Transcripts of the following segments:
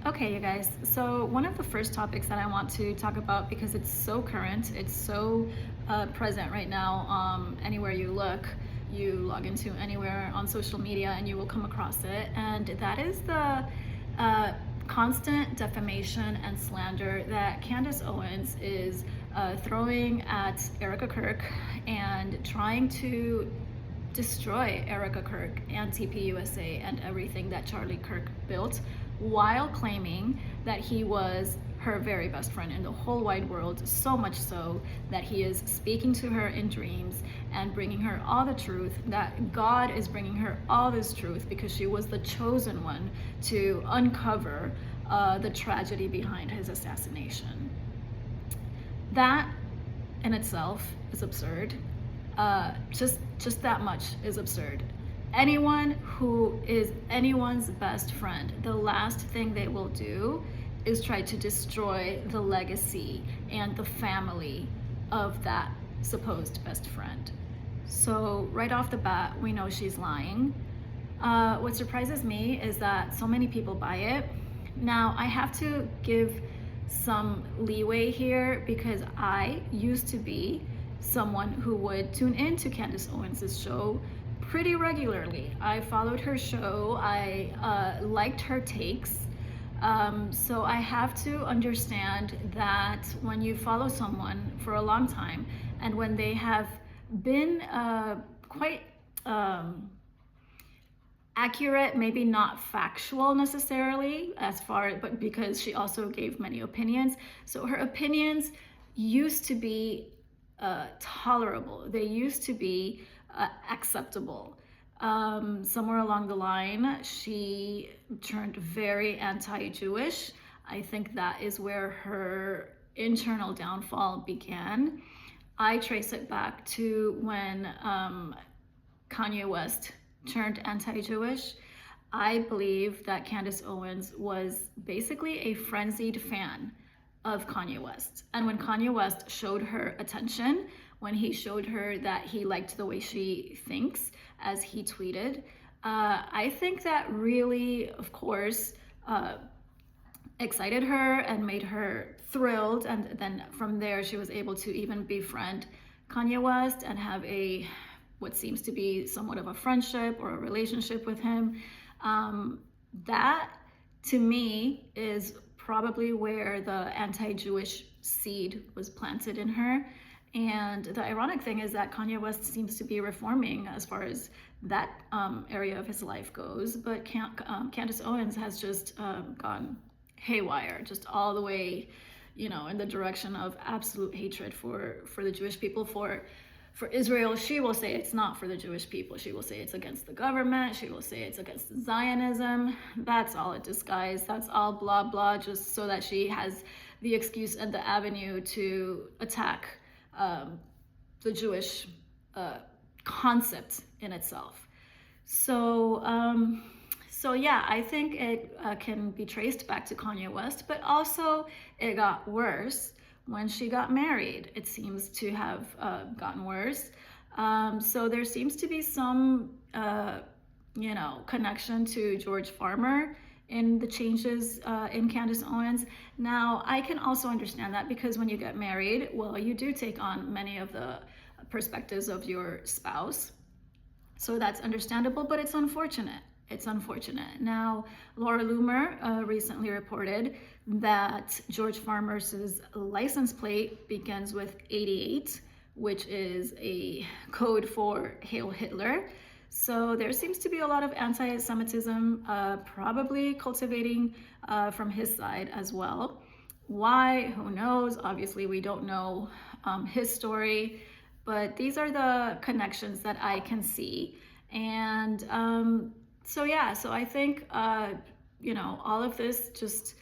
Okay, you guys. So one of the first topics that I want to talk about, because it's so current, it's so present right now. Anywhere you look, you log into anywhere on social media, and you will come across it. And that is the constant defamation and slander that Candace Owens is throwing at Erika Kirk and trying to destroy Erika Kirk and TPUSA and everything that Charlie Kirk built, while claiming that he was her very best friend in the whole wide world, so much so that he is speaking to her in dreams and bringing her all the truth, that God is bringing her all this truth because she was the chosen one to uncover the tragedy behind his assassination. That in itself is absurd. Just that much is absurd. Anyone who is anyone's best friend, the last thing they will do is try to destroy the legacy and the family of that supposed best friend. So right off the bat, we know she's lying. What surprises me is that so many people buy it. Now, I have to give some leeway here because I used to be someone who would tune into Candace Owens' show pretty regularly. I followed her show, I liked her takes. So I have to understand that when you follow someone for a long time and when they have been quite accurate, maybe not factual necessarily, but because she also gave many opinions. So her opinions used to be tolerable. They used to be acceptable. Somewhere along the line, she turned very anti-Jewish. I think that is where her internal downfall began. I trace it back to when Kanye West turned anti-Jewish. I believe that Candace Owens was basically a frenzied fan of Kanye West. And when Kanye West showed her attention, when he showed her that he liked the way she thinks, as he tweeted, I think that really, of course, excited her and made her thrilled. And then from there, she was able to even befriend Kanye West and have what seems to be somewhat of a friendship or a relationship with him. That, to me, is probably where the anti-Jewish seed was planted in her. And the ironic thing is that Kanye West seems to be reforming as far as that area of his life goes, but Candace Owens has just gone haywire, just all the way, in the direction of absolute hatred for the Jewish people, for Israel. She will say it's not for the Jewish people. She will say it's against the government. She will say it's against Zionism. That's all a disguise. That's all blah, blah, just so that she has the excuse and the avenue to attack the Jewish concept in itself. So yeah, I think it can be traced back to Kanye West, but also it got worse when she got married. It seems to have gotten worse. So there seems to be some, connection to George Farmer in the changes in Candace Owens. Now, I can also understand that because when you get married, well, you do take on many of the perspectives of your spouse. So that's understandable, but it's unfortunate. It's unfortunate. Now, Laura Loomer recently reported that George Farmer's license plate begins with 88, which is a code for Hail Hitler. So there seems to be a lot of anti-Semitism, probably cultivating from his side as well. Why? Who knows? Obviously, we don't know his story, but these are the connections that I can see. And so I think, all of this just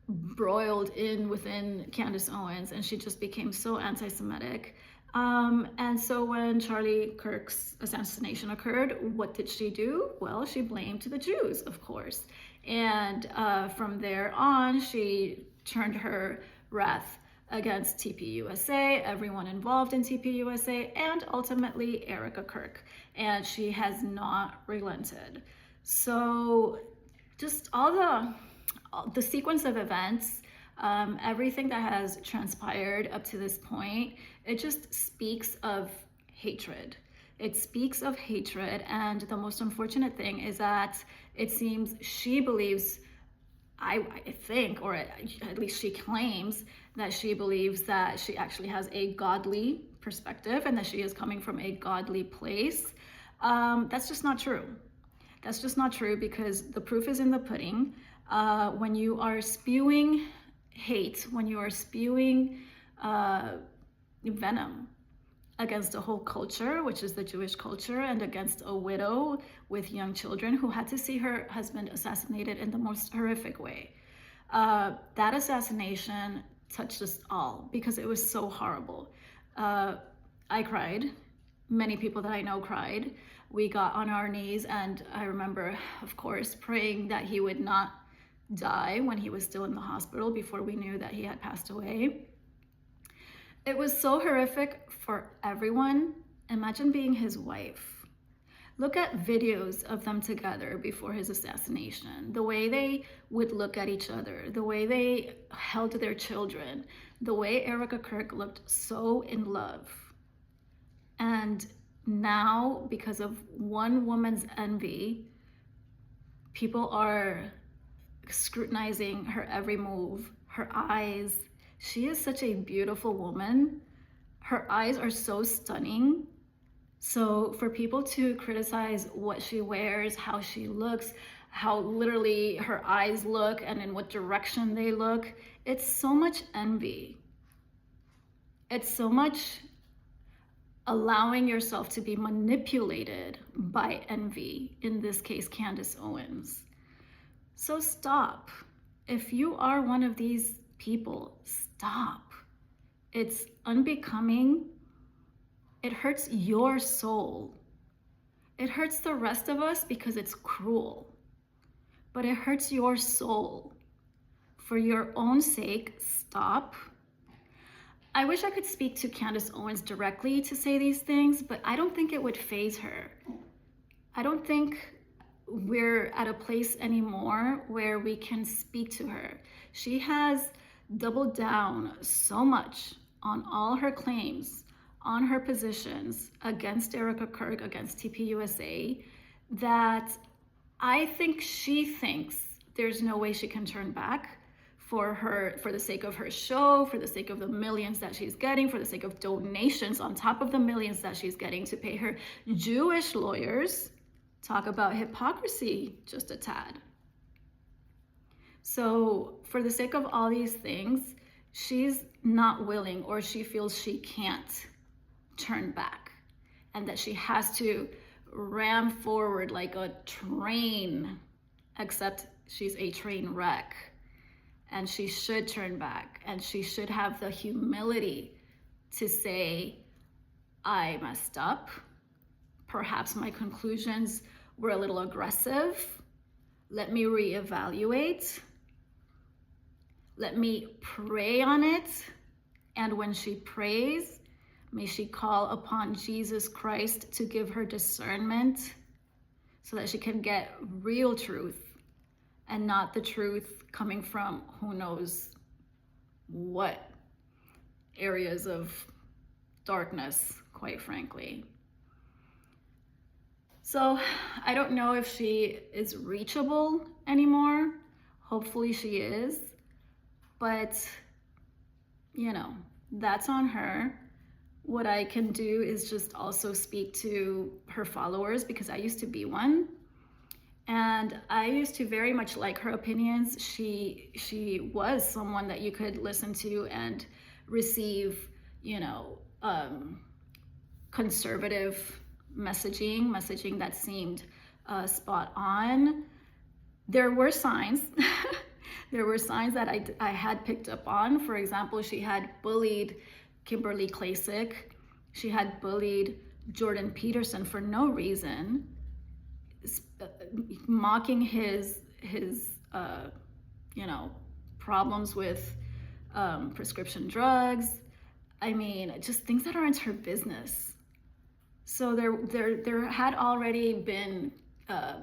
broiled within Candace Owens, and she just became so anti-Semitic. And so when Charlie Kirk's assassination occurred, what did she do? Well, she blamed the Jews, of course. And from there on, she turned her wrath against TPUSA, everyone involved in TPUSA, and ultimately Erika Kirk. And she has not relented. So just all the sequence of events, everything that has transpired up to this point, it just speaks of hatred. It speaks of hatred, and the most unfortunate thing is that it seems she believes, I think, or at least she claims that she believes that she actually has a godly perspective and that she is coming from a godly place. That's just not true. That's just not true, because the proof is in the pudding. When you are spewing hate, when you are spewing venom against a whole culture, which is the Jewish culture, and against a widow with young children who had to see her husband assassinated in the most horrific way. That assassination touched us all because it was so horrible. I cried. Many people that I know cried. We got on our knees, and I remember, of course, praying that he would not die when he was still in the hospital before we knew that he had passed away. It was so horrific for everyone. Imagine being his wife. Look at videos of them together before his assassination, the way they would look at each other, the way they held their children, the way Erika Kirk looked so in love. And now, because of one woman's envy, people are scrutinizing her every move, her eyes. She is such a beautiful woman. Her eyes are so stunning. So for people to criticize what she wears, how she looks, how literally her eyes look and in what direction they look, it's so much envy. It's so much allowing yourself to be manipulated by envy, in this case, Candace Owens. So stop. If you are one of these people, stop. It's unbecoming. It hurts your soul. It hurts the rest of us because it's cruel, but it hurts your soul. For your own sake, stop. I wish I could speak to Candace Owens directly to say these things, but I don't think it would faze her. I don't think we're at a place anymore where we can speak to her. She has doubled down so much on all her claims, on her positions against Erika Kirk, against TPUSA, that I think she thinks there's no way she can turn back for the sake of her show, for the sake of the millions that she's getting, for the sake of donations on top of the millions that she's getting to pay her Jewish lawyers. Talk about hypocrisy just a tad. So for the sake of all these things, she's not willing, or she feels she can't turn back, and that she has to ram forward like a train, except she's a train wreck, and she should turn back, and she should have the humility to say, I messed up. Perhaps my conclusions were a little aggressive. Let me reevaluate. Let me pray on it. And when she prays, may she call upon Jesus Christ to give her discernment so that she can get real truth and not the truth coming from who knows what areas of darkness, quite frankly. So I don't know if she is reachable anymore. Hopefully she is. But, you know, that's on her. What I can do is just also speak to her followers, because I used to be one. And I used to very much like her opinions. She was someone that you could listen to and receive, you know, conservative messaging that seemed spot on. There were signs. There were signs that I had picked up on. For example, she had bullied Kimberly Klasick. She had bullied Jordan Peterson for no reason, mocking his problems with prescription drugs. I mean, just things that aren't her business. So there had already been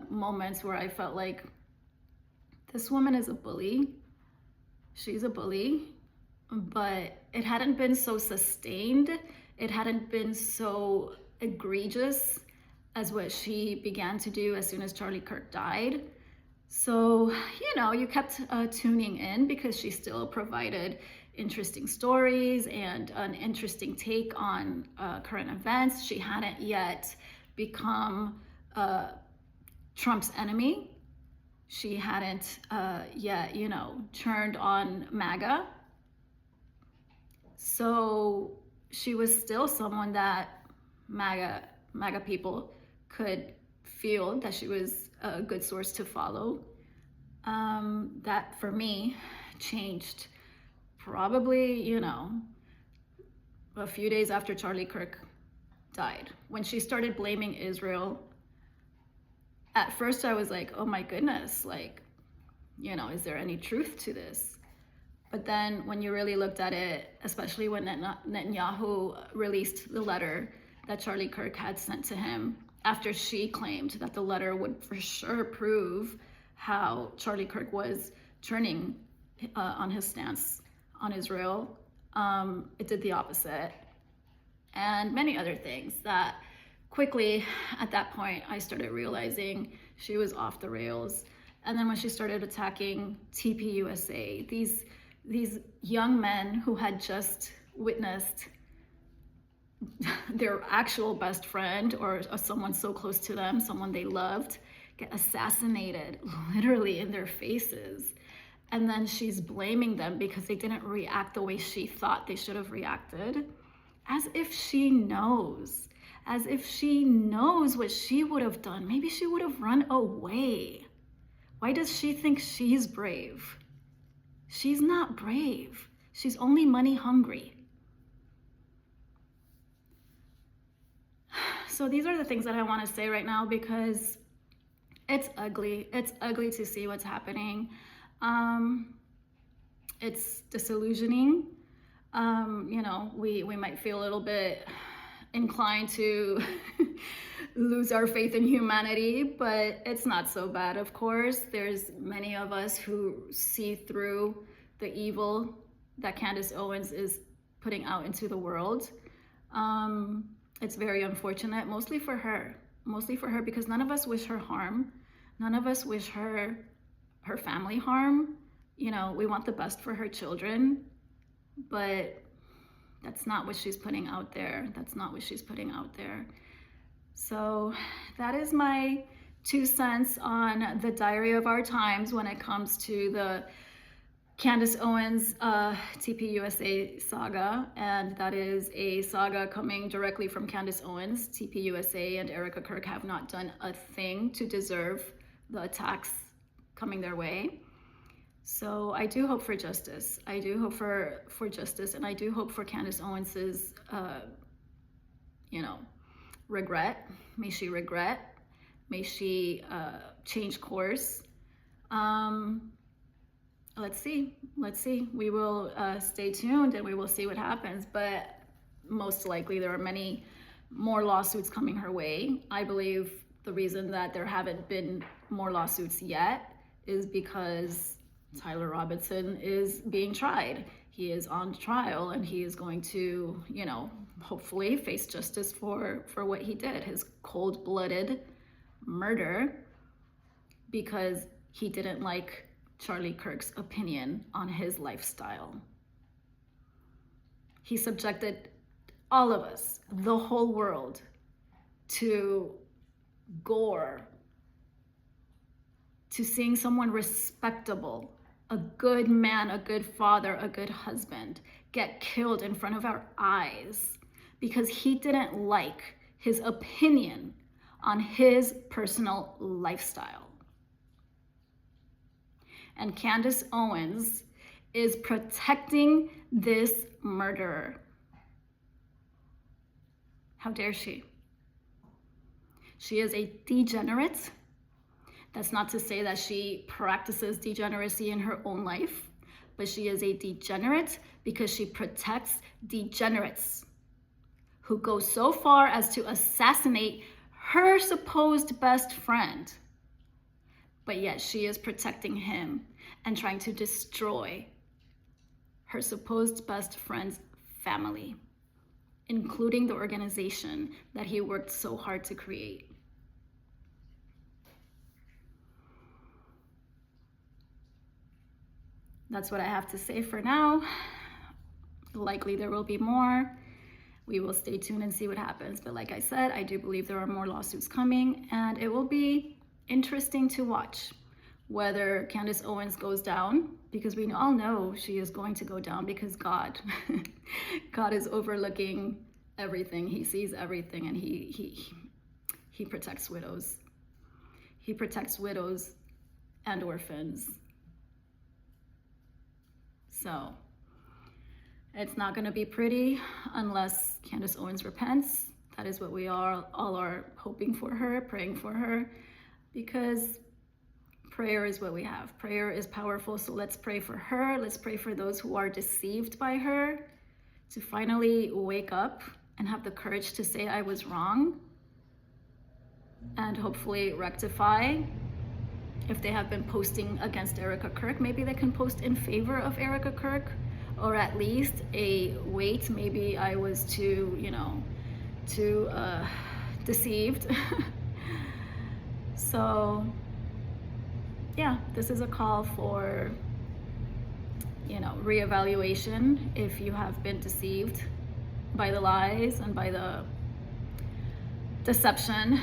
moments where I felt like This woman is a bully. She's a bully, but it hadn't been so sustained. It hadn't been so egregious as what she began to do as soon as Charlie Kirk died. So, you kept tuning in because she still provided interesting stories and an interesting take on current events. She hadn't yet become Trump's enemy. She hadn't yet, turned on MAGA. So she was still someone that MAGA people could feel that she was a good source to follow. That for me changed probably, a few days after Charlie Kirk died. When she started blaming Israel, at first I was like, oh my goodness, is there any truth to this? But then when you really looked at it, especially when Netanyahu released the letter that Charlie Kirk had sent to him, after she claimed that the letter would for sure prove how Charlie Kirk was turning on his stance on Israel, it did the opposite. And many other things that quickly at that point I started realizing she was off the rails. And then when she started attacking TPUSA, these young men who had just witnessed their actual best friend or someone so close to them, someone they loved, get assassinated literally in their faces. And then she's blaming them because they didn't react the way she thought they should have reacted, as if she knows what she would have done. Maybe she would have run away. Why does she think she's brave? She's not brave. She's only money hungry. So these are the things that I want to say right now because it's ugly. It's ugly to see what's happening. It's disillusioning. We might feel a little bit inclined to lose our faith in humanity, but it's not so bad, of course. There's many of us who see through the evil that Candace Owens is putting out into the world. It's very unfortunate, mostly for her, because none of us wish her harm. None of us wish her family harm. We want the best for her children, but that's not what she's putting out there. So that is my 2 cents on the diary of our times when it comes to the Candace Owens TPUSA saga, and that is a saga coming directly from Candace Owens. TPUSA and Erika Kirk have not done a thing to deserve the attacks coming their way. So I do hope for justice. I do hope for justice, and I do hope for Candace Owens's, regret. May she regret. May she change course. Let's see. We will stay tuned and we will see what happens. But most likely there are many more lawsuits coming her way. I believe the reason that there haven't been more lawsuits yet is because Tyler Robinson is being tried. He is on trial and he is going to, hopefully face justice for what he did, his cold-blooded murder, because he didn't like Charlie Kirk's opinion on his lifestyle. He subjected all of us, the whole world, to gore, to seeing someone respectable, a good man, a good father, a good husband, get killed in front of our eyes because he didn't like his opinion on his personal lifestyle. And Candace Owens is protecting this murderer. How dare she? She is a degenerate. That's not to say that she practices degeneracy in her own life, but she is a degenerate because she protects degenerates who go so far as to assassinate her supposed best friend but yet she is protecting him and trying to destroy her supposed best friend's family, including the organization that he worked so hard to create. That's what I have to say for now. Likely there will be more. We will stay tuned and see what happens. But like I said, I do believe there are more lawsuits coming, and it will be interesting to watch whether Candace Owens goes down, because we all know she is going to go down, because God is overlooking everything. He sees everything, and he protects widows. He protects widows and orphans. So it's not going to be pretty unless Candace Owens repents. That is what we all are hoping for her, praying for her, because prayer is what we have. Prayer is powerful. So let's pray for her. Let's pray for those who are deceived by her to finally wake up and have the courage to say, I was wrong, and hopefully rectify. If they have been posting against Erika Kirk, maybe they can post in favor of Erika Kirk, or at least a wait, maybe I was too deceived. So yeah, this is a call for, reevaluation if you have been deceived by the lies and by the deception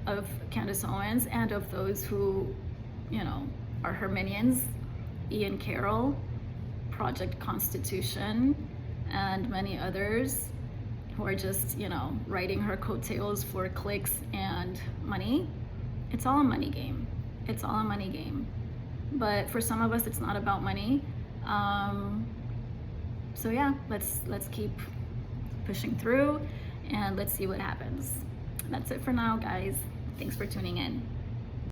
of Candace Owens and of those who, are her minions, Ian Carroll, Project Constitution, and many others who are just, riding her coattails for clicks and money. It's all a money game. It's all a money game. But for some of us, it's not about money. So yeah, let's keep pushing through, and let's see what happens. That's it for now, guys. Thanks for tuning in.